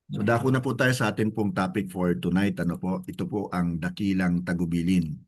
So dako na po tayo sa atin pong topic for tonight. Ano po? Ito po ang dakilang tagubilin.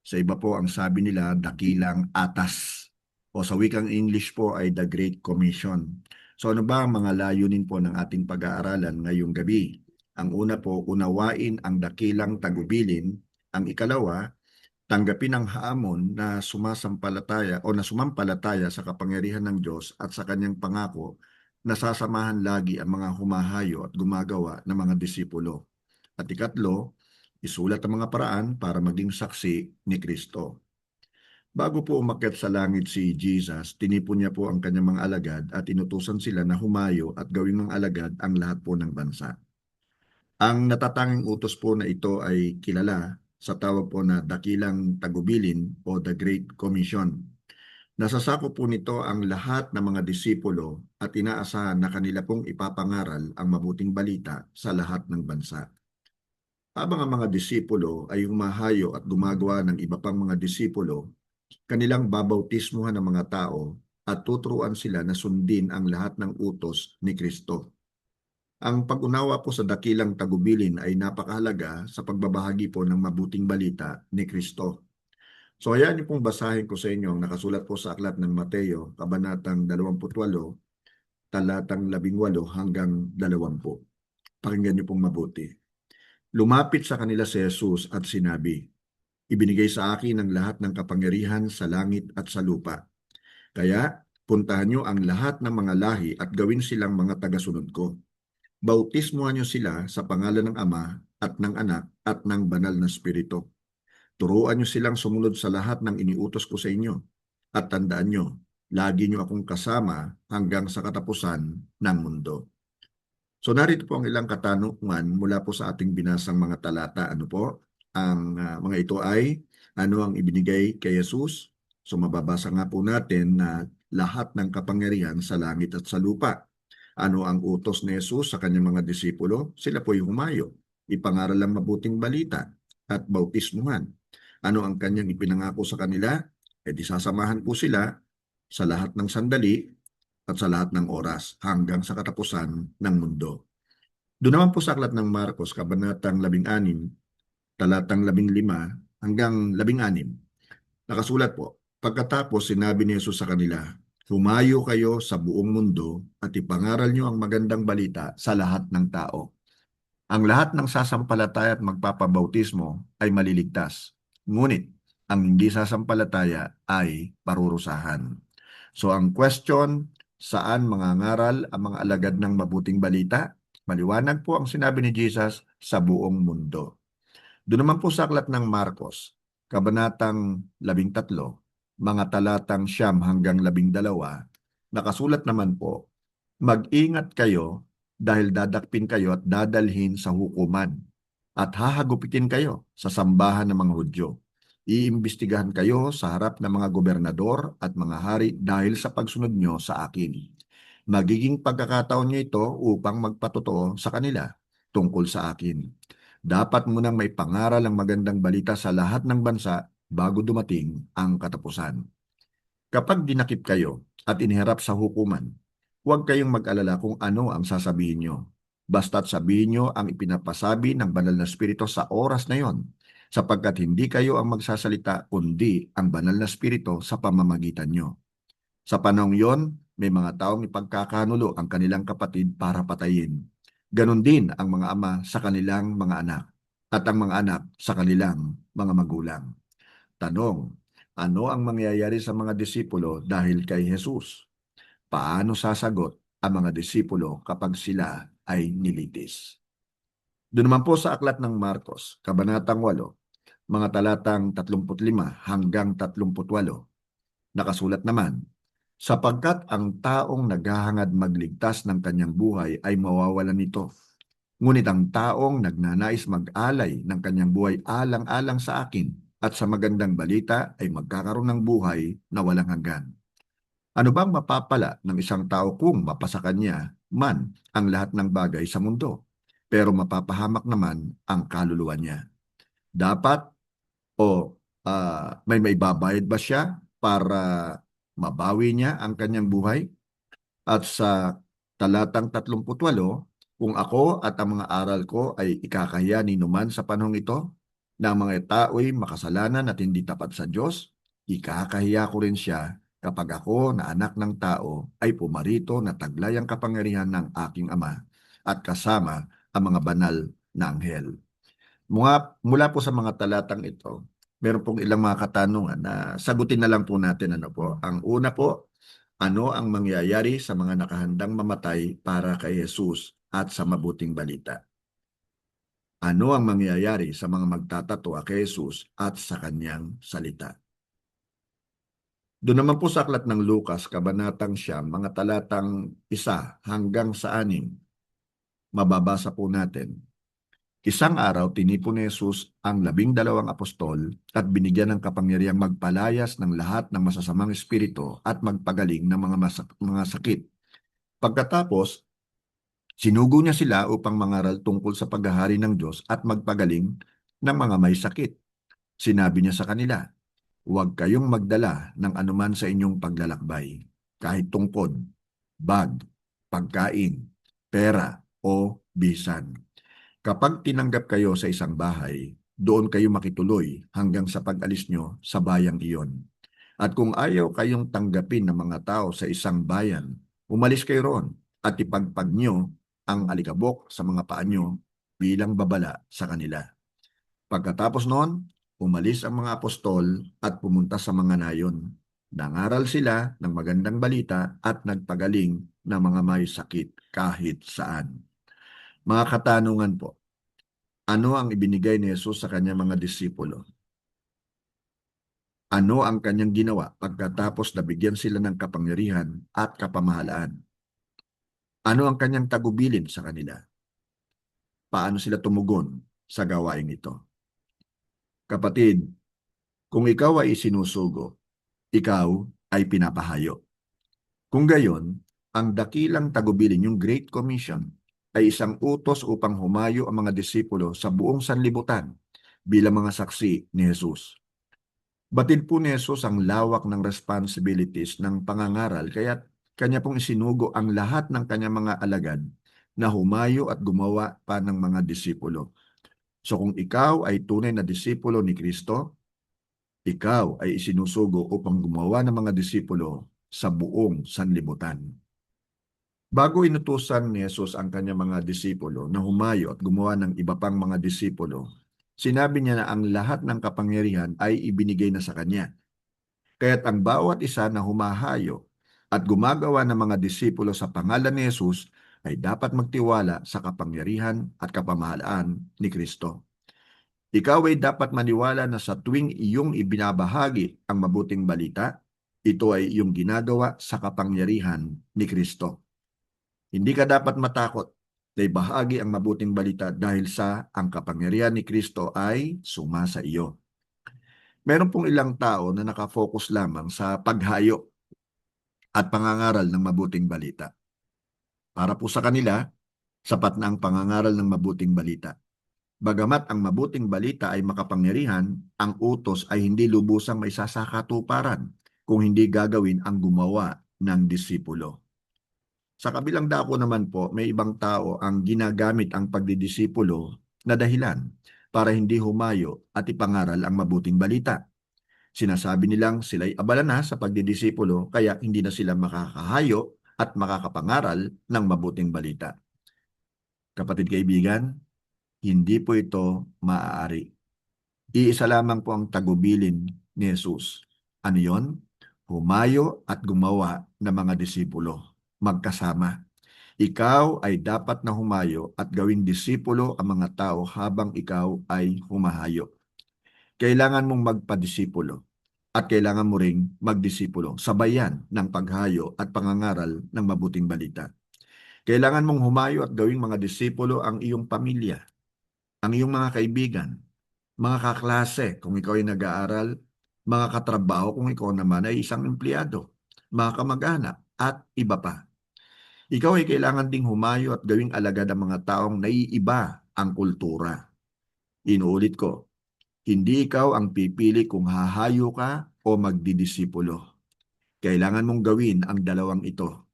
Sa iba po ang sabi nila dakilang atas. O sa wikang English po ay the Great Commission. So ano ba ang mga layunin po ng ating pag-aaralan ngayong gabi? Ang una po, unawain ang dakilang tagubilin. Ang ikalawa, tanggapin ang hamon na sumasampalataya o na sumampalataya sa kapangyarihan ng Diyos at sa kanyang pangako na sasamahan lagi ang mga humahayo at gumagawa ng mga disipulo. At ikatlo, isulat ang mga paraan para maging saksi ni Kristo. Bago po umakyat sa langit si Jesus, tinipon niya po ang kanyang mga alagad at inutusan sila na humayo at gawing mga alagad ang lahat po ng bansa. Ang natatanging utos po na ito ay kilala sa tawag po na dakilang tagubilin o the Great Commission. Nasasakop po nito ang lahat ng mga disipulo at inaasahan na kanila pong ipapangaral ang mabuting balita sa lahat ng bansa. Habang ang mga disipulo ay humahayo at gumagawa ng iba pang mga disipulo, kanilang babautismuhan ng mga tao at tuturuan sila na sundin ang lahat ng utos ni Kristo. Ang pag-unawa po sa dakilang tagubilin ay napakahalaga sa pagbabahagi po ng mabuting balita ni Kristo. So ayan yung pong basahin ko sa inyo ang nakasulat po sa aklat ng Mateo, kabanatang 28, talatang 18 hanggang 20. Pakinggan niyo pong mabuti. Lumapit sa kanila si Jesus at sinabi, "Ibinigay sa akin ang lahat ng kapangyarihan sa langit at sa lupa. Kaya puntahan niyo ang lahat ng mga lahi at gawin silang mga tagasunod ko. Bautismuhan niyo sila sa pangalan ng Ama at ng Anak at ng Banal na Espiritu. Turuan niyo silang sumunod sa lahat ng iniutos ko sa inyo. At tandaan niyo, lagi niyo akong kasama hanggang sa katapusan ng mundo." So narito po ang ilang katanungan mula po sa ating binasang mga talata. Ano po? Ang mga ito ay ano ang ibinigay kay Jesus? So mababasa nga po natin na lahat ng kapangyarihan sa langit at sa lupa. Ano ang utos ni Jesus sa kanyang mga disipulo? Sila po yung humayo, ipangaral ang mabuting balita at bautismuhan. Ano ang kanyang ipinangako sa kanila? E di sasamahan po sila sa lahat ng sandali at sa lahat ng oras hanggang sa katapusan ng mundo. Doon naman po sa aklat ng Marcos, kabanatang 16, talatang 15 hanggang 16. Nakasulat po, pagkatapos sinabi ni Jesus sa kanila, "Humayo kayo sa buong mundo at ipangaral niyo ang magandang balita sa lahat ng tao. Ang lahat ng sasampalataya at magpapabautismo ay maliligtas. Ngunit ang hindi sasampalataya ay parurusahan." So ang question, saan mangangaral ang mga alagad ng mabuting balita? Maliwanag po ang sinabi ni Jesus, sa buong mundo. Doon naman po sa aklat ng Marcos, kabanatang 13, mga talatang 9 hanggang 12, nakasulat naman po, "Mag-ingat kayo dahil dadakpin kayo at dadalhin sa hukuman at hahagupitin kayo sa sambahan ng mga Hudyo. Iimbestigahan kayo sa harap ng mga gobernador at mga hari dahil sa pagsunod nyo sa akin. Magiging pagkakataon nyo ito upang magpatotoo sa kanila tungkol sa akin. Dapat munang may pangaral ang magandang balita sa lahat ng bansa bago dumating ang katapusan. Kapag dinakip kayo at iniharap sa hukuman, huwag kayong mag-alala kung ano ang sasabihin nyo. Basta't sabihin nyo ang ipinapasabi ng Banal na Espiritu sa oras na yon, sapagkat hindi kayo ang magsasalita kundi ang Banal na Espiritu sa pamamagitan nyo. Sa panahong yon, may mga taong ipagkakanulo ang kanilang kapatid para patayin. Ganon din ang mga ama sa kanilang mga anak at ang mga anak sa kanilang mga magulang. Tanong, ano ang mangyayari sa mga disipulo dahil kay Jesus? Paano sasagot ang mga disipulo kapag sila ay nilitis? Doon naman po sa aklat ng Marcos, kabanatang 8, mga talatang 35 hanggang 38, nakasulat naman, sapagkat ang taong naghahangad magligtas ng kanyang buhay ay mawawalan nito. Ngunit ang taong nagnanais mag-alay ng kanyang buhay alang-alang sa akin at sa magandang balita ay magkakaroon ng buhay na walang hanggan. Ano bang mapapala ng isang tao kung mapasa kanya man ang lahat ng bagay sa mundo, pero mapapahamak naman ang kaluluwa niya? Dapat o may maibabayad ba siya para mabawi niya ang kanyang buhay? At sa talatang 38, Kung ako at ang mga aral ko ay ikakahiya ni numan sa panahong ito, na ang mga tao'y makasalanan at hindi tapat sa Diyos, ikakahiya ko rin siya kapag ako na anak ng tao ay pumarito na taglay ang kapangyarihan ng aking Ama at kasama ang mga banal na anghel. Mula po sa mga talatang ito, meron pong ilang mga katanungan na sagutin na lang po natin. Ano po? Ang una po, ano ang mangyayari sa mga nakahandang mamatay para kay Jesus at sa mabuting balita? Ano ang mangyayari sa mga magtatatwa kay Jesus at sa kanyang salita? Doon naman po sa aklat ng Lucas, kabanatang Siyam, mga talatang 1 hanggang 6, mababasa po natin. Isang araw, tinipon ni Jesus ang 12 apostol at binigyan ng kapangyarihang magpalayas ng lahat ng masasamang espiritu at magpagaling ng mga sakit. Pagkatapos, sinugo niya sila upang mangaral tungkol sa paghahari ng Diyos at magpagaling ng mga may sakit. Sinabi niya sa kanila, huwag kayong magdala ng anuman sa inyong paglalakbay, kahit tungkod, bag, pagkain, pera o bisan. Kapag tinanggap kayo sa isang bahay, doon kayo makituloy hanggang sa pag-alis nyo sa bayang iyon. At kung ayaw kayong tanggapin ng mga tao sa isang bayan, umalis kayo roon at ipagpag nyo ang alikabok sa mga paa nyo bilang babala sa kanila. Pagkatapos noon, umalis ang mga apostol at pumunta sa mga nayon. Nangaral sila ng magandang balita at nagpagaling ng mga may sakit kahit saan. Mga katanungan po, ano ang ibinigay ni Jesus sa kanyang mga disipulo? Ano ang kanyang ginawa pagkatapos nabigyan sila ng kapangyarihan at kapamahalaan? Ano ang kanyang tagubilin sa kanila? Paano sila tumugon sa gawain ito? Kapatid, kung ikaw ay isinusugo, ikaw ay pinapahayo. Kung gayon, ang dakilang tagubilin, yung Great Commission, ay isang utos upang humayo ang mga disipulo sa buong sanlibutan bilang mga saksi ni Jesus. Batid po ni Jesus ang lawak ng responsibilities ng pangangaral, kaya kanya pong isinugo ang lahat ng kanyang mga alagad na humayo at gumawa pa ng mga disipulo. So kung ikaw ay tunay na disipulo ni Kristo, ikaw ay isinusugo upang gumawa ng mga disipulo sa buong sanlibutan. Bago inutusan ni Jesus ang kanyang mga disipulo na humayo at gumawa ng iba pang mga disipulo, sinabi niya na ang lahat ng kapangyarihan ay ibinigay na sa kanya. Kaya't ang bawat isa na humahayo at gumagawa ng mga disipulo sa pangalan ni Jesus ay dapat magtiwala sa kapangyarihan at kapamahalaan ni Kristo. Ikaw ay dapat maniwala na sa tuwing iyong ibinabahagi ang mabuting balita, ito ay iyong ginagawa sa kapangyarihan ni Kristo. Hindi ka dapat matakot na ibahagi ang mabuting balita dahil sa ang kapangyarihan ni Kristo ay sumasa iyo. Meron pong ilang tao na nakafocus lamang sa paghayo at pangangaral ng mabuting balita. Para po sa kanila, sapat na ang pangangaral ng mabuting balita. Bagamat ang mabuting balita ay makapangyarihan, ang utos ay hindi lubusang may sasakatuparan kung hindi gagawin ang gumawa ng disipulo. Sa kabilang dako naman po, may ibang tao ang ginagamit ang pagdidisipulo na dahilan para hindi humayo at ipangaral ang mabuting balita. Sinasabi nilang sila'y abala na sa pagdidisipulo kaya hindi na sila makakahayo at makakapangaral ng mabuting balita. Kapatid kaibigan, hindi po ito maaari. Iisa lamang po ang tagubilin ni Jesus. Ano yon? Humayo at gumawa ng mga disipulo. Magkasama. Ikaw ay dapat na humayo at gawing disipulo ang mga tao habang ikaw ay humahayo. Kailangan mong magpadisipulo at kailangan mo ring magdisipulo. Sabayan ng paghayo at pangangaral ng mabuting balita. Kailangan mong humayo at gawing mga disipulo ang iyong pamilya, ang iyong mga kaibigan, mga kaklase kung ikaw ay nag-aaral, mga katrabaho kung ikaw naman ay isang empleyado, mga kamag-anak at iba pa. Ikaw ay kailangan ding humayo at gawing alagad ang mga taong naiiba ang kultura. Inuulit ko, hindi ikaw ang pipili kung hahayo ka o magdidisipulo. Kailangan mong gawin ang dalawang ito.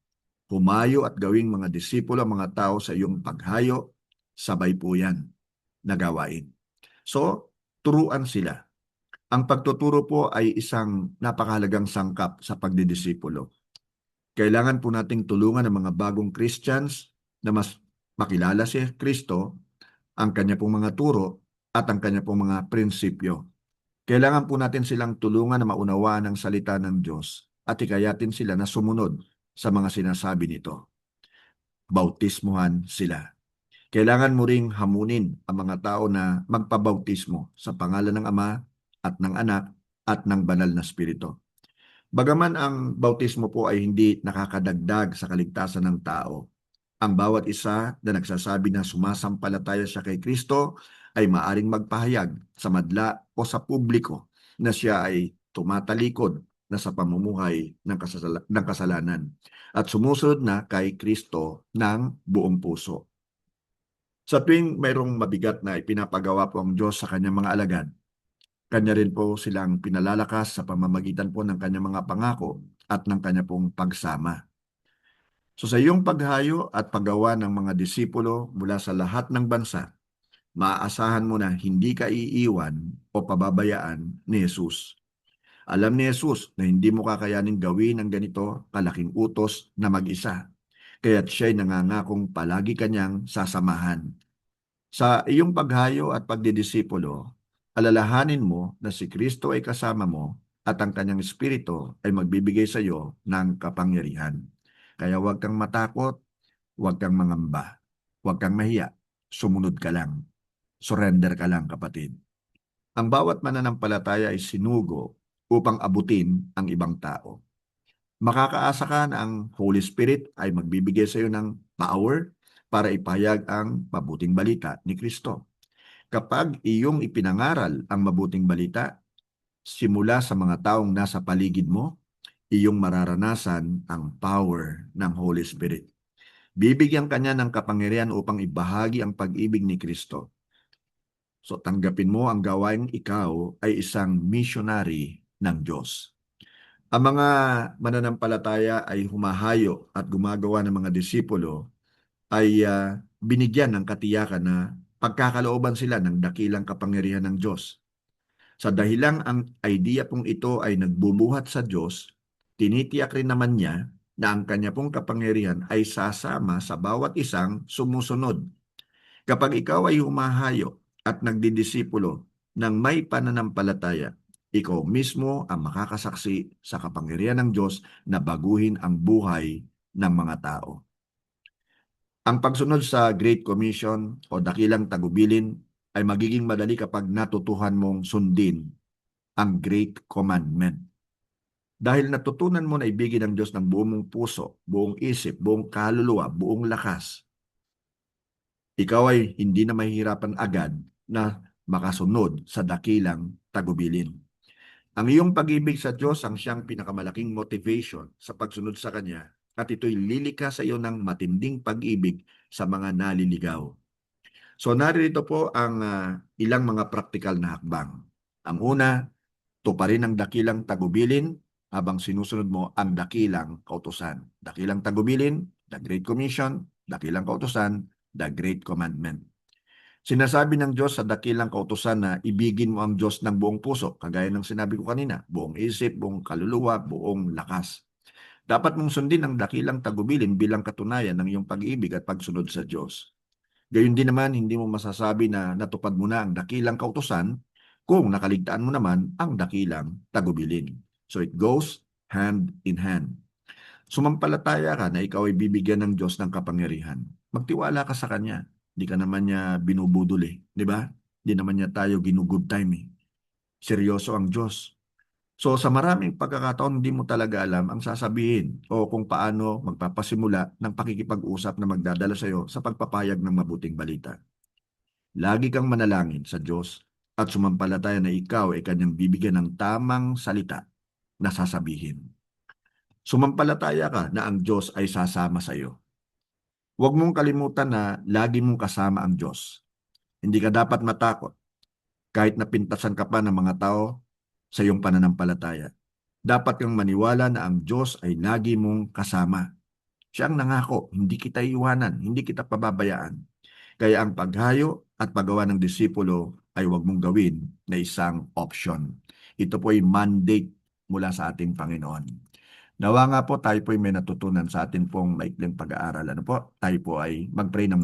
Humayo at gawing mga disipulo ang mga tao sa iyong paghayo, sabay po yan na gawain. So, turuan sila. Ang pagtuturo po ay isang napakahalagang sangkap sa pagdidisipulo. Kailangan po nating tulungan ang mga bagong Christians na mas makilala si Kristo, ang kanya pong mga turo, at ang kanya pong mga prinsipyo. Kailangan po natin silang tulungan na maunawaan ang salita ng Diyos at hikayatin sila na sumunod sa mga sinasabi nito. Bautismuhan sila. Kailangan mo ring hamunin ang mga tao na magpabautismo sa pangalan ng Ama at ng Anak at ng Banal na Espiritu. Bagaman ang bautismo po ay hindi nakakadagdag sa kaligtasan ng tao, ang bawat isa na nagsasabi na sumasampalataya siya kay Kristo ay maaring magpahayag sa madla o sa publiko na siya ay tumatalikod na sa pamumuhay ng kasalanan at sumusunod na kay Kristo ng buong puso. Sa tuwing mayroong mabigat na ipinapagawa po ang Diyos sa kanyang mga alagad, kanya rin po silang pinalalakas sa pamamagitan po ng kanyang mga pangako at ng kanya pong pagsama. So sa iyong paghayo at paggawa ng mga disipulo mula sa lahat ng bansa, maaasahan mo na hindi ka iiwan o pababayaan ni Jesus. Alam ni Jesus na hindi mo kakayanin gawin ang ganito kalaking utos na mag-isa. Kaya't siya'y nangangakong palagi kanyang sasamahan. Sa iyong paghayo at pagdidisipulo, alalahanin mo na si Kristo ay kasama mo at ang kanyang espiritu ay magbibigay sa iyo ng kapangyarihan. Kaya huwag kang matakot, huwag kang mangamba, huwag kang mahiya, sumunod ka lang, surrender ka lang kapatid. Ang bawat mananampalataya ay sinugo upang abutin ang ibang tao. Makakaasa ka na ang Holy Spirit ay magbibigay sa iyo ng power para ipahayag ang mabuting balita ni Kristo. Kapag iyong ipinangaral ang mabuting balita, simula sa mga taong nasa paligid mo, iyong mararanasan ang power ng Holy Spirit. Bibigyan kanya ng kapangyarihan upang ibahagi ang pag-ibig ni Kristo. So tanggapin mo ang gawaing ikaw ay isang missionary ng Diyos. Ang mga mananampalataya ay humahayo at gumagawa ng mga disipulo ay binigyan ng katiyakan na pagkakalooban sila ng dakilang kapangyarihan ng Diyos. Sa dahilang ang idea pong ito ay nagbubuhat sa Diyos, tinitiyak rin naman niya na ang kanya pong kapangyarihan ay sasama sa bawat isang sumusunod. Kapag ikaw ay humahayo at nagdidisipulo ng may pananampalataya, ikaw mismo ang makakasaksi sa kapangyarihan ng Diyos na baguhin ang buhay ng mga tao. Ang pagsunod sa Great Commission o dakilang tagubilin ay magiging madali kapag natutuhan mong sundin ang Great Commandment. Dahil natutunan mo na ibigin ang Diyos ng buong mong puso, buong isip, buong kaluluwa, buong lakas, ikaw ay hindi na mahihirapan agad na makasunod sa dakilang tagubilin. Ang iyong pag-ibig sa Diyos ang siyang pinakamalaking motivation sa pagsunod sa Kanya at ito'y lilikha sa iyo ng matinding pag-ibig sa mga naliligaw. So narito po ang ilang mga praktikal na hakbang. Ang una, tuparin ang dakilang tagubilin habang sinusunod mo ang dakilang kautusan. Dakilang tagubilin, the Great Commission, dakilang kautusan, the Great Commandment. Sinasabi ng Diyos sa dakilang kautusan na ibigin mo ang Diyos ng buong puso, kagaya ng sinabi ko kanina, buong isip, buong kaluluwa, buong lakas. Dapat mong sundin ang dakilang tagubilin bilang katunayan ng iyong pag-ibig at pagsunod sa Diyos. Gayun din naman, hindi mo masasabi na natupad mo na ang dakilang kautusan kung nakaligtaan mo naman ang dakilang tagubilin. So it goes hand in hand. Sumampalataya ka na ikaw ay bibigyan ng Diyos ng kapangyarihan. Magtiwala ka sa Kanya. Hindi ka naman niya binubudol eh. Di ba? Hindi naman niya tayo ginugood time eh. Seryoso ang Diyos. So sa maraming pagkakataon, hindi mo talaga alam ang sasabihin o kung paano magpapasimula ng pakikipag-usap na magdadala sa iyo sa pagpapayag ng mabuting balita. Lagi kang manalangin sa Diyos at sumampalataya na ikaw ay kanyang bibigyan ng tamang salita na sasabihin. Sumampalataya ka na ang Diyos ay sasama sa iyo. Huwag mong kalimutan na lagi mong kasama ang Diyos. Hindi ka dapat matakot kahit napintasan ka pa ng mga tao sa iyong pananampalataya. Dapat kang maniwala na ang Diyos ay lagi mong kasama. Siya ang nangako, hindi kita iwanan, hindi kita pababayaan. Kaya ang paghayo at paggawa ng disipulo ay huwag mong gawin na isang option. Ito po ay mandate mula sa ating Panginoon. Nawa nga po tayo po ay may natutunan sa atin pong maikling pag-aaral. Ano po? Tayo po ay mag-pray ng